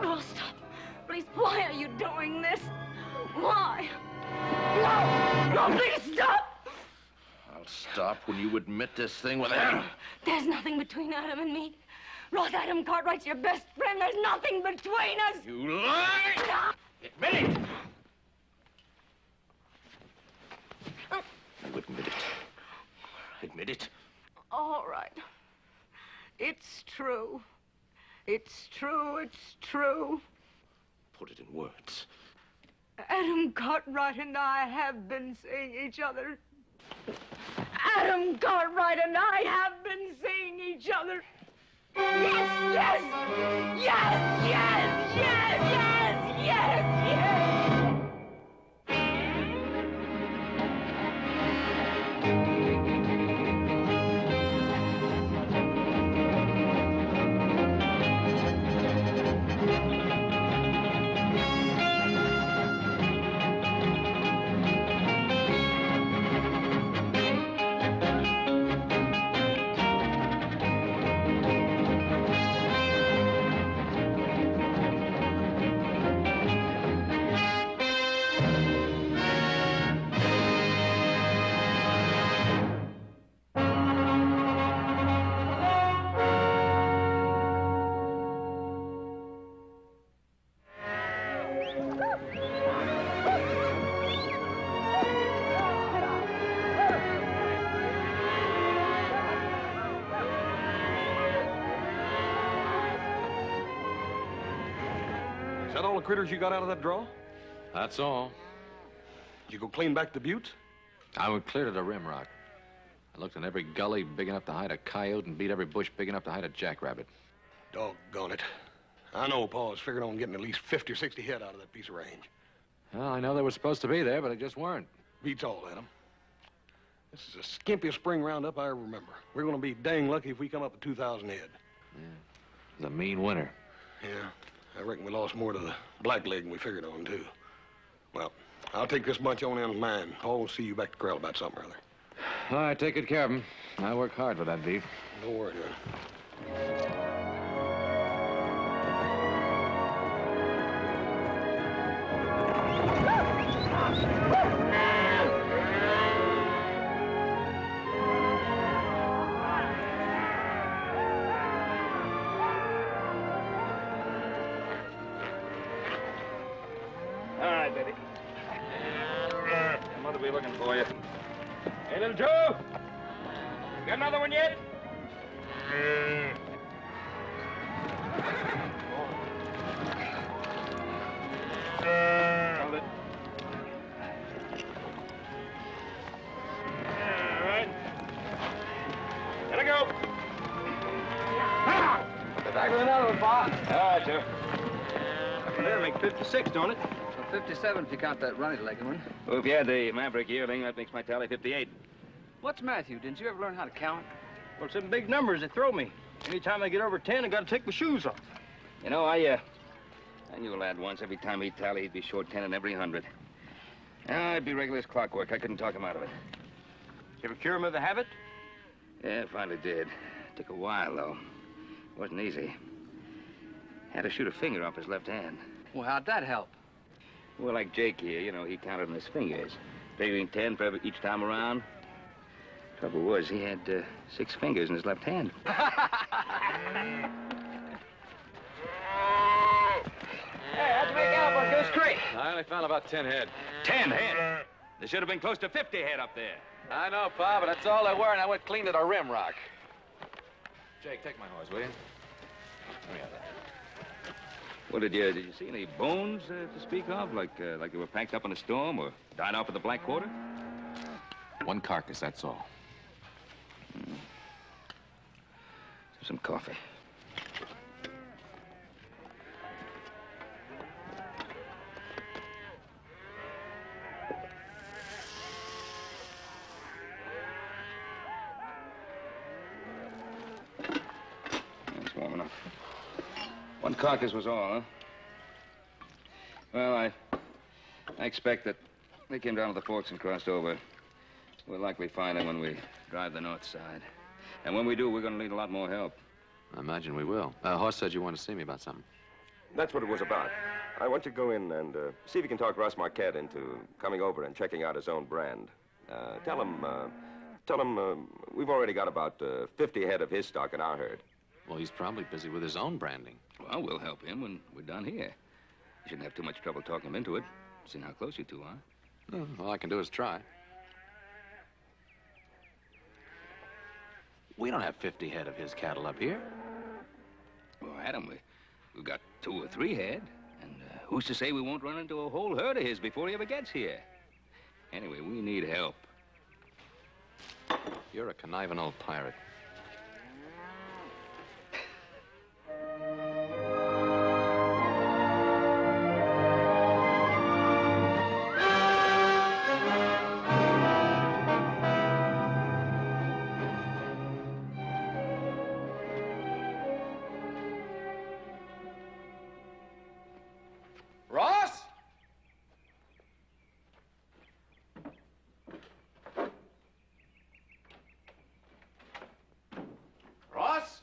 Oh, stop. Please, why are you doing this? Why? No! No, please stop! I'll stop when you admit this thing with Adam. There's nothing between Adam and me. Ross, Adam Cartwright's your best friend. There's nothing between us. You lie! No. Admit it! You admit it. Admit it. All right. It's true. It's true. It's true. Put it in words. Adam Cartwright and I have been seeing each other. Adam Cartwright and I have been seeing each other. Yes, yes! Yes, yes, yes, yes, yes, yes! Is that all the critters you got out of that draw? That's all. Did you go clean back the buttes? I went clear to the rim rock. I looked in every gully big enough to hide a coyote and beat every bush big enough to hide a jackrabbit. Doggone it. I know Pa was figuring on getting at least 50 or 60 head out of that piece of range. Well, I know they were supposed to be there, but they just weren't. Beats all, Adam. This is the skimpiest spring roundup I ever remember. We're going to be dang lucky if we come up with 2,000 head. Yeah. It was a mean winter. Yeah. I reckon we lost more to the blackleg than we figured on, too. Well, I'll take this bunch on in mine. Paul will see you back to corral about something or other. All right, take good care of them. I work hard for that beef. Don't worry, John. All right, baby. Mother'll be looking for you. Hey, little Joe! You got another one yet? Hold it. All right. Let it go. Get back with another one, Pa. All right, sir. That'll make 56, don't it? Well, 57 if you count that runny-legged one. Well, if you had the Maverick yearling, that makes my tally 58. What's Matthew? Didn't you ever learn how to count? Well, some big numbers they throw me. Anytime I get over 10, I gotta take my shoes off. You know, I knew a lad once. Every time he'd tally, he'd be short 10 in every 100. It'd be regular as clockwork. I couldn't talk him out of it. You ever cure him of the habit? Yeah, finally did. Took a while, though. Wasn't easy. Had to shoot a finger off his left hand. Well, how'd that help? Well, like Jake here, you know, he counted on his fingers. Figuring 10 for each time around. Trouble was, he had 6 fingers in his left hand. Hey, how'd you make out on Goose Creek? I only found about 10 head. 10 head? There should have been close to 50 head up there. I know, Pa, but that's all there were, and I went clean to the rim rock. Jake, take my horse, will you? Let me have that. Well, did you see any bones to speak of? Like they were packed up in a storm or died off at the Black Quarter? One carcass, that's all. Some coffee. It's warm enough. One carcass was all, huh? Well, I expect that they came down to the forks and crossed over. We'll likely find them when we drive the north side. And when we do, we're going to need a lot more help. I imagine we will. Horse said you wanted to see me about something. That's what it was about. I want you to go in and see if you can talk Russ Marquette into coming over and checking out his own brand. Tell him we've already got about 50 head of his stock in our herd. Well, he's probably busy with his own branding. Well, we'll help him when we're done here. You shouldn't have too much trouble talking him into it, seeing how close you two are. All I can do is try. We don't have 50 head of his cattle up here. Well, Adam, we've got 2 or 3 head. And who's to say we won't run into a whole herd of his before he ever gets here? Anyway, we need help. You're a conniving old pirate. Ross? Ross?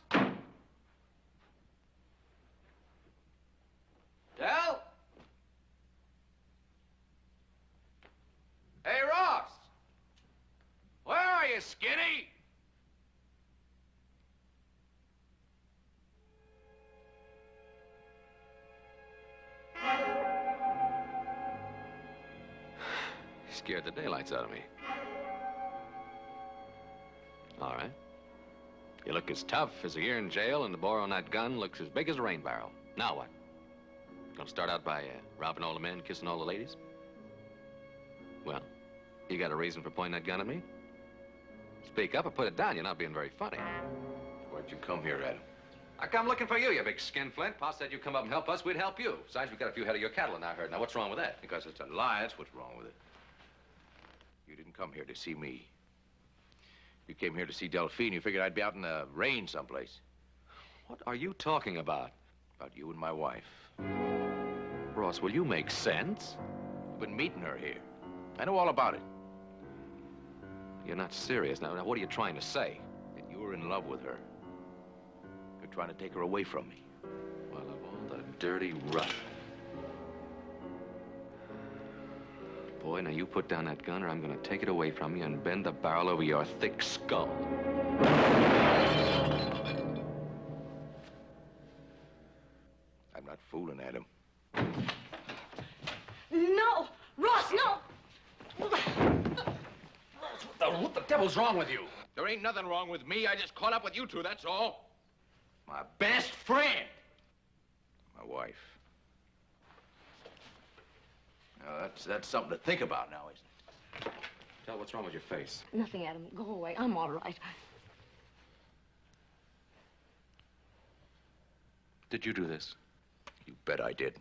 Del? Hey, Ross! Where are you, Skinny? Scared the daylights out of me. All right. You look as tough as a year in jail, and the bore on that gun looks as big as a rain barrel. Now what? Gonna start out by robbing all the men, kissing all the ladies? Well, you got a reason for pointing that gun at me? Speak up or put it down. You're not being very funny. Why'd you come here, Adam? I come looking for you, you big skinflint. Pa said you'd come up and help us, we'd help you. Besides, we got a few head of your cattle in our herd. Now, what's wrong with that? Because it's a lie, that's what's wrong with it. You didn't come here to see me. You came here to see Delphine. You figured I'd be out in the rain someplace. What are you talking about? About you and my wife. Ross, will you make sense? You've been meeting her here. I know all about it. You're not serious. Now, what are you trying to say? That you were in love with her. You're trying to take her away from me. Well, of all the dirty rot. Boy, now you put down that gun or I'm gonna take it away from you and bend the barrel over your thick skull. I'm not fooling, Adam. No! Ross, no! What the devil's wrong with you? There ain't nothing wrong with me. I just caught up with you two, that's all. My best friend. My wife. Now, that's something to think about now, isn't it? Tell what's wrong with your face. Nothing, Adam. Go away. I'm all right. Did you do this? You bet I did.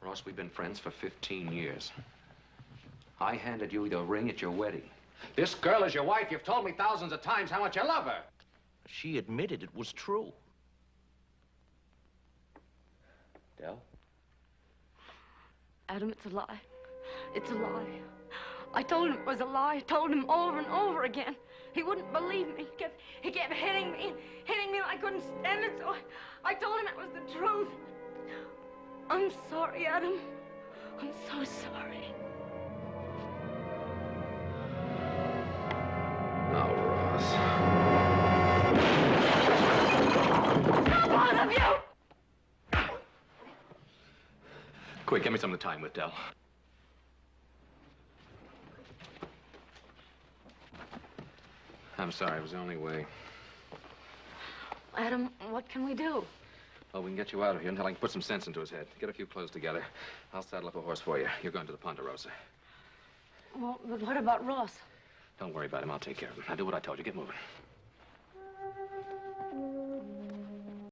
Ross, we've been friends for 15 years. I handed you the ring at your wedding. This girl is your wife. You've told me thousands of times how much you love her. She admitted it was true. Del? Adam, it's a lie. It's a lie. I told him it was a lie. I told him over and over again. He wouldn't believe me. He kept hitting me and I couldn't stand it, so I told him it was the truth. I'm sorry, Adam. I'm so sorry. Now, Ross. Stop, all of you! Quick, give me some of the time with Del. I'm sorry, it was the only way. Adam, what can we do? Well, we can get you out of here until I can put some sense into his head. Get a few clothes together. I'll saddle up a horse for you. You're going to the Ponderosa. Well, but what about Ross? Don't worry about him. I'll take care of him. Now, do what I told you. Get moving.